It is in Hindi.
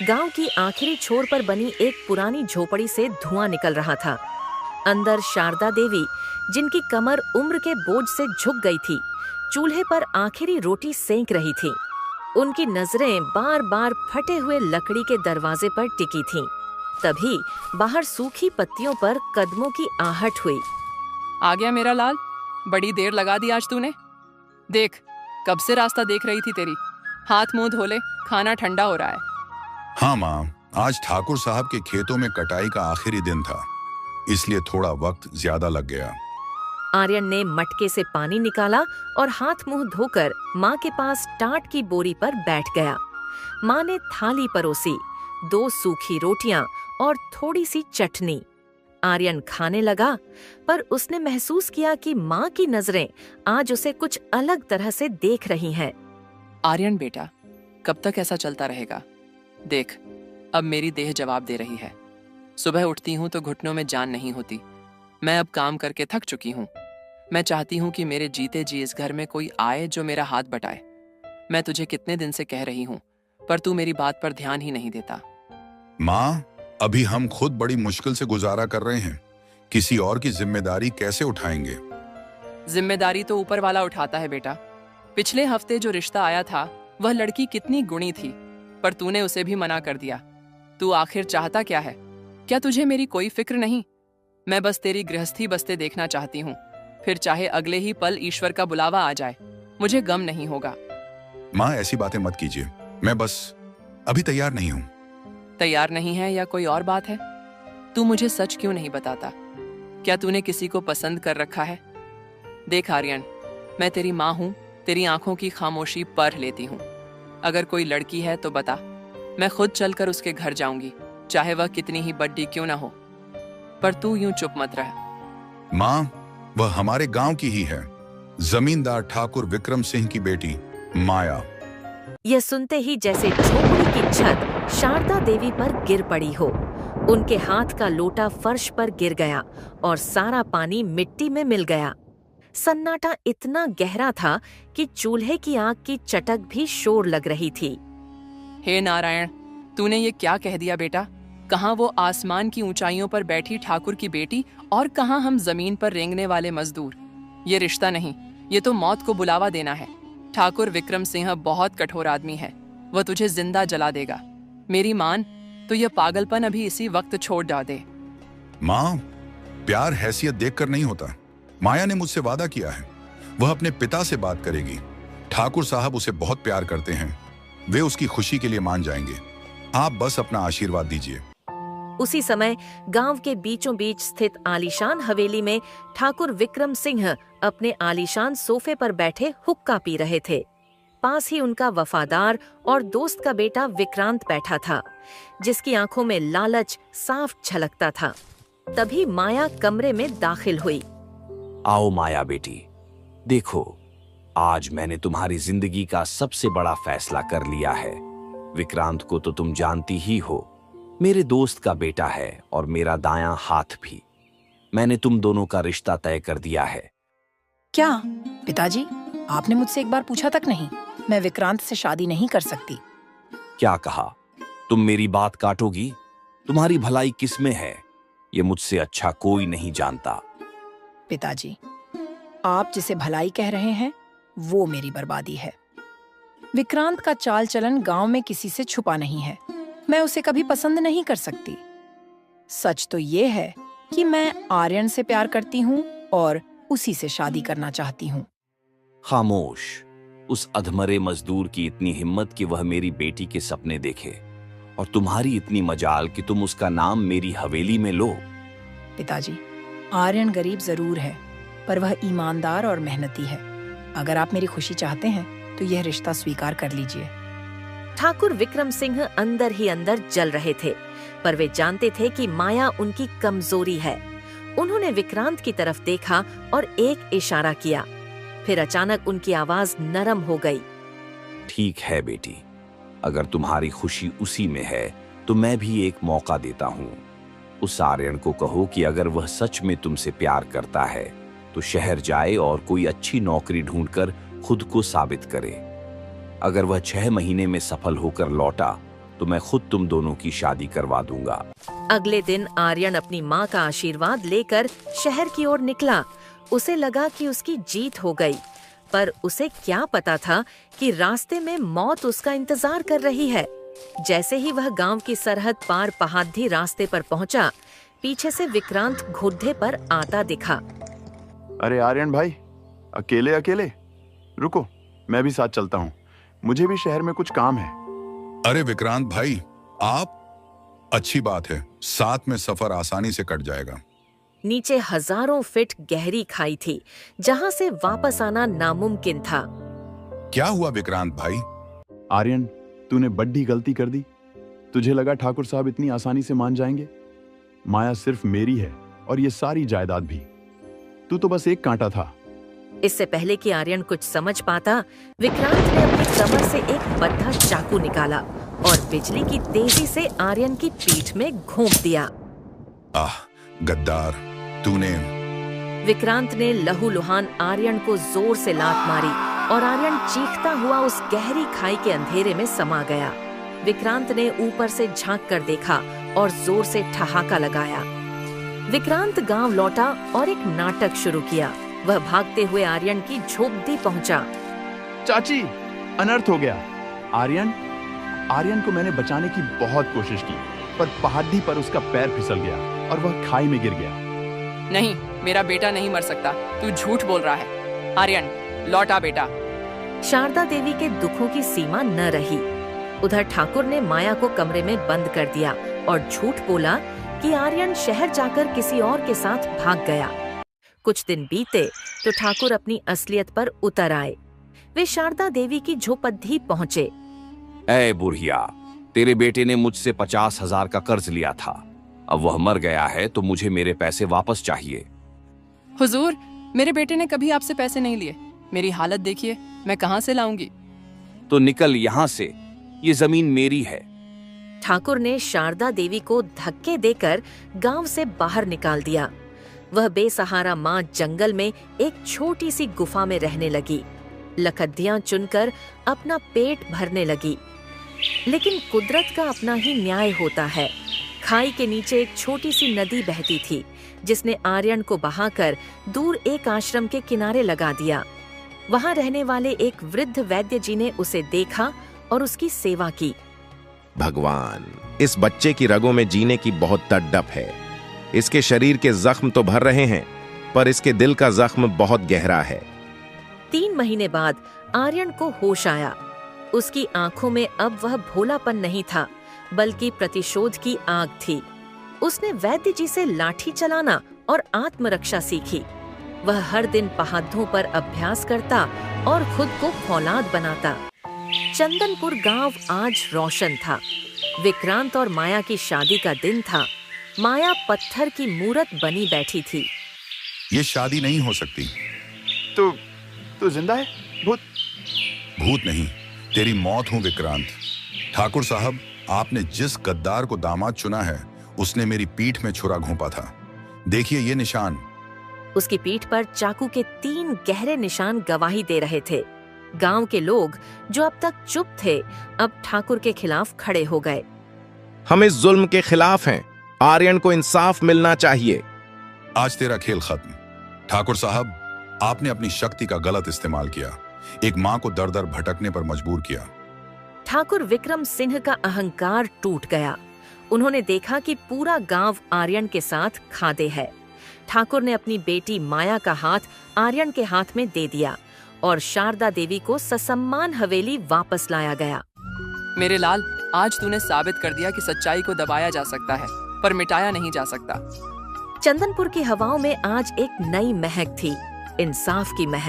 गांव की आखिरी छोर पर बनी एक पुरानी झोपड़ी से धुआं निकल रहा था। अंदर शारदा देवी, जिनकी कमर उम्र के बोझ से झुक गई थी, चूल्हे पर आखिरी रोटी सेंक रही थी। उनकी नजरें बार बार फटे हुए लकड़ी के दरवाजे पर टिकी थीं। तभी बाहर सूखी पत्तियों पर कदमों की आहट हुई। आ गया मेरा लाल, बड़ी देर लगा दी आज तूने। देख, कब से रास्ता देख रही थी तेरी। हाथ मुंह धो ले, खाना ठंडा हो रहा है। हाँ माँ, आज ठाकुर साहब के खेतों में कटाई का आखिरी दिन था, इसलिए थोड़ा वक्त ज्यादा लग गया। आर्यन ने मटके से पानी निकाला और हाथ मुंह धोकर माँ के पास टाट की बोरी पर बैठ गया। माँ ने थाली परोसी, 2 सूखी रोटियां और थोड़ी सी चटनी। आर्यन खाने लगा, पर उसने महसूस किया कि माँ की नजरें आज उसे कुछ अलग तरह से देख रही हैं। आर्यन बेटा, कब तक ऐसा चलता रहेगा? देख, अब मेरी देह जवाब दे रही है। सुबह उठती हूँ तो घुटनों में जान नहीं होती। मैं अब काम करके थक चुकी हूँ। मैं चाहती हूँ कि मेरे जीते जी इस घर में कोई आए जो मेरा हाथ बटाए। मैं तुझे कितने दिन से कह रही हूँ, पर तू मेरी बात पर ध्यान ही नहीं देता। माँ, अभी हम खुद बड़ी मुश्किल से गुजारा कर रहे हैं, किसी और की जिम्मेदारी कैसे उठाएंगे? जिम्मेदारी तो ऊपर वाला उठाता है बेटा। पिछले हफ्ते जो रिश्ता आया था, वह लड़की कितनी गुणी थी, पर तूने उसे भी मना कर दिया। तू आखिर चाहता क्या है? क्या तुझे मेरी कोई फिक्र नहीं? मैं बस तेरी गृहस्थी बसते देखना चाहती हूँ, फिर चाहे अगले ही पल ईश्वर का बुलावा आ जाए, मुझे गम नहीं होगा। माँ, ऐसी बातें मत कीजिए। मैं बस अभी तैयार नहीं हूँ। तैयार नहीं है या कोई और बात है? तू मुझे सच क्यों नहीं बताता? क्या तूने किसी को पसंद कर रखा है? देख आर्यन, मैं तेरी माँ हूँ, तेरी आंखों की खामोशी पढ़ लेती हूँ। अगर कोई लड़की है तो बता, मैं खुद चलकर उसके घर जाऊंगी, चाहे वह कितनी ही बड्डी क्यों ना हो। पर तू यूं चुप मत रह। माँ, वह हमारे गांव की ही है, जमींदार ठाकुर विक्रम सिंह की बेटी माया। यह सुनते ही जैसे झोपड़ी की छत शारदा देवी पर गिर पड़ी हो। उनके हाथ का लोटा फर्श पर गिर गया और सारा पानी मिट्टी में मिल गया। सन्नाटा इतना गहरा था कि चूल्हे की आग की चटक भी शोर लग रही थी। हे नारायण, तूने ये क्या कह दिया बेटा? कहाँ वो आसमान की ऊंचाइयों पर बैठी ठाकुर की बेटी और कहाँ हम जमीन पर रेंगने वाले मजदूर। ये रिश्ता नहीं, ये तो मौत को बुलावा देना है। ठाकुर विक्रम सिंह बहुत कठोर आदमी है, वह तुझे जिंदा जला देगा। मेरी मान, तो यह पागलपन अभी इसी वक्त छोड़ जा दे। माँ, प्यार हैसियत देखकर नहीं होता। माया ने मुझसे वादा किया है, वह अपने पिता से बात करेगी। ठाकुर साहब उसे बहुत प्यार करते हैं, वे उसकी खुशी के लिए मान जाएंगे। आप बस अपना आशीर्वाद दीजिए। उसी समय गांव के बीचों बीच स्थित आलीशान हवेली में ठाकुर विक्रम सिंह अपने आलीशान सोफे पर बैठे हुक्का पी रहे थे। पास ही उनका वफादार और दोस्त का बेटा विक्रांत बैठा था, जिसकी आंखों में लालच साफ झलकता था। तभी माया कमरे में दाखिल हुई। आओ माया बेटी, देखो, आज मैंने तुम्हारी जिंदगी का सबसे बड़ा फैसला कर लिया है। विक्रांत को तो तुम जानती ही हो, मेरे दोस्त का बेटा है और मेरा दायां हाथ भी। मैंने तुम दोनों का रिश्ता तय कर दिया है। क्या पिताजी, आपने मुझसे एक बार पूछा तक नहीं? मैं विक्रांत से शादी नहीं कर सकती। क्या कहा? तुम मेरी बात काटोगी? तुम्हारी भलाई किसमें है, ये मुझसे अच्छा कोई नहीं जानता। पिताजी, आप जिसे भलाई कह रहे हैं, वो मेरी बर्बादी है। विक्रांत का चाल चलन गांव में किसी से छुपा नहीं है। मैं उसे कभी पसंद नहीं कर सकती। सच तो ये है कि मैं आर्यन से प्यार करती हूँ और उसी से शादी करना चाहती हूँ। खामोश। उस अधमरे मजदूर की इतनी हिम्मत कि वह मेरी बेटी के सपने देखे, और तुम्हारी इतनी मजाल कि तुम उसका नाम मेरी हवेली में लो। पिताजी, आर्यन गरीब जरूर है, पर वह ईमानदार और मेहनती है। अगर आप मेरी खुशी चाहते हैं तो यह रिश्ता स्वीकार कर लीजिए। ठाकुर विक्रम सिंह अंदर ही अंदर जल रहे थे, पर वे जानते थे कि माया उनकी कमजोरी है। उन्होंने विक्रांत की तरफ देखा और एक इशारा किया। फिर अचानक उनकी आवाज नरम हो गई। ठीक है बेटी, अगर तुम्हारी खुशी उसी में है तो मैं भी एक मौका देता हूँ। उस आर्यन को कहो कि अगर वह सच में तुमसे प्यार करता है तो शहर जाए और कोई अच्छी नौकरी ढूंढकर खुद को साबित करे। अगर वह 6 महीने में सफल होकर लौटा तो मैं खुद तुम दोनों की शादी करवा दूंगा। अगले दिन आर्यन अपनी माँ का आशीर्वाद लेकर शहर की ओर निकला। उसे लगा कि उसकी जीत हो गई, पर उसे क्या पता था कि रास्ते में मौत उसका इंतजार कर रही है। जैसे ही वह गांव की सरहद पार पहाड़ी रास्ते पर पहुंचा, पीछे से विक्रांत घोड़े पर आता दिखा। अरे आर्यन भाई, अकेले अकेले? रुको, मैं भी साथ चलता हूँ, मुझे भी शहर में कुछ काम है। अरे विक्रांत भाई, आप? अच्छी बात है, साथ में सफर आसानी से कट जाएगा। नीचे हजारों फीट गहरी खाई थी, जहां से वापस आना नामुमकिन था। क्या हुआ विक्रांत भाई? आर्यन, तूने बड़ी गलती कर दी। तुझे लगा ठाकुर साहब इतनी आसानी से मान जाएंगे? माया सिर्फ मेरी है और ये सारी जायदाद भी। तू तो बस एक कांटा था। इससे पहले कि आर्यन कुछ समझ पाता, विक्रांत ने अपनी कमर से एक बद्धा चाकू निकाला और बिजली की तेजी से आर्यन की पीठ में घोंप दिया। आह, गद्दार, तूने। विक्रांत ने लहूलुहान आर्यन को जोर से लात मारी और आर्यन चीखता हुआ उस गहरी खाई के अंधेरे में समा गया। विक्रांत ने ऊपर से झांक कर देखा और जोर से ठहाका लगाया। विक्रांत गांव लौटा और एक नाटक शुरू किया। वह भागते हुए आर्यन की झोपड़ी पहुंचा। चाची, अनर्थ हो गया। आर्यन को मैंने बचाने की बहुत कोशिश की, पर पहाड़ी पर उसका पैर फिसल गया और वह खाई में गिर गया। नहीं, मेरा बेटा नहीं मर सकता। तू झूठ बोल रहा है। आर्यन, लौटा बेटा। शारदा देवी के दुखों की सीमा न रही। उधर ठाकुर ने माया को कमरे में बंद कर दिया और झूठ बोला कि आर्यन शहर जाकर किसी और के साथ भाग गया। कुछ दिन बीते तो ठाकुर अपनी असलियत पर उतर आए। वे शारदा देवी की झोपड़ी पहुंचे। ऐ बुढ़िया, तेरे बेटे ने मुझसे 50,000 का कर्ज लिया था। अब वह मर गया है तो मुझे मेरे पैसे वापस चाहिए। हुजूर, मेरे बेटे ने कभी आपसे पैसे नहीं लिए। मेरी हालत देखिए, मैं कहाँ से लाऊंगी? तो निकल यहाँ से, ये जमीन मेरी है। ठाकुर ने शारदा देवी को धक्के देकर गांव से बाहर निकाल दिया। वह बेसहारा माँ जंगल में एक छोटी सी गुफा में रहने लगी। लकड़ियां चुनकर अपना पेट भरने लगी। लेकिन कुदरत का अपना ही न्याय होता है। खाई के नीचे एक छोटी सी नदी बहती थी, जिसने आर्यन को बहाकर दूर एक आश्रम के किनारे लगा दिया। वहां रहने वाले एक वृद्ध वैद्य जी ने उसे देखा और उसकी सेवा की। भगवान, इस बच्चे की रगों में जीने की बहुत तड़प है। इसके शरीर के जख्म तो भर रहे हैं, पर इसके दिल का जख्म बहुत गहरा है। 3 महीने बाद आर्यन को होश आया। उसकी आंखों में अब वह भोलापन नहीं था, बल्कि प्रतिशोध की आग थी। उसने वैद्य जी से लाठी चलाना और आत्मरक्षा सीखी। वह हर दिन पहाड़ों पर अभ्यास करता और खुद को फौलाद बनाता। चंदनपुर गांव आज रोशन था। विक्रांत और माया की शादी का दिन था। माया पत्थर की मूरत बनी बैठी थी। ये शादी नहीं हो सकती। तो जिंदा है? भूत नहीं, तेरी मौत हूं विक्रांत। ठाकुर साहब, आपने जिस गद्दार को दामाद चुना है, उसने मेरी पीठ में छुरा घोंपा था। देखिए ये निशान। उसकी पीठ पर चाकू के 3 गहरे निशान गवाही दे रहे थे। गांव के लोग जो अब तक चुप थे, अब ठाकुर के खिलाफ खड़े हो गए। हम इस जुल्म के खिलाफ हैं। आर्यन को इंसाफ मिलना चाहिए। आज तेरा खेल खत्म। ठाकुर साहब, आपने अपनी शक्ति का गलत इस्तेमाल किया। एक माँ को दर दर भटकने पर मजबूर किया। ठाकुर विक्रम सिंह का अहंकार टूट गया। उन्होंने देखा कि पूरा गांव आर्यन के साथ खादे है। ठाकुर ने अपनी बेटी माया का हाथ आर्यन के हाथ में दे दिया और शारदा देवी को ससम्मान हवेली वापस लाया गया। मेरे लाल, आज तूने साबित कर दिया कि सच्चाई को दबाया जा सकता है, पर मिटाया नहीं जा सकता। चंदनपुर की हवाओं में आज एक नई महक थी, इंसाफ की महक।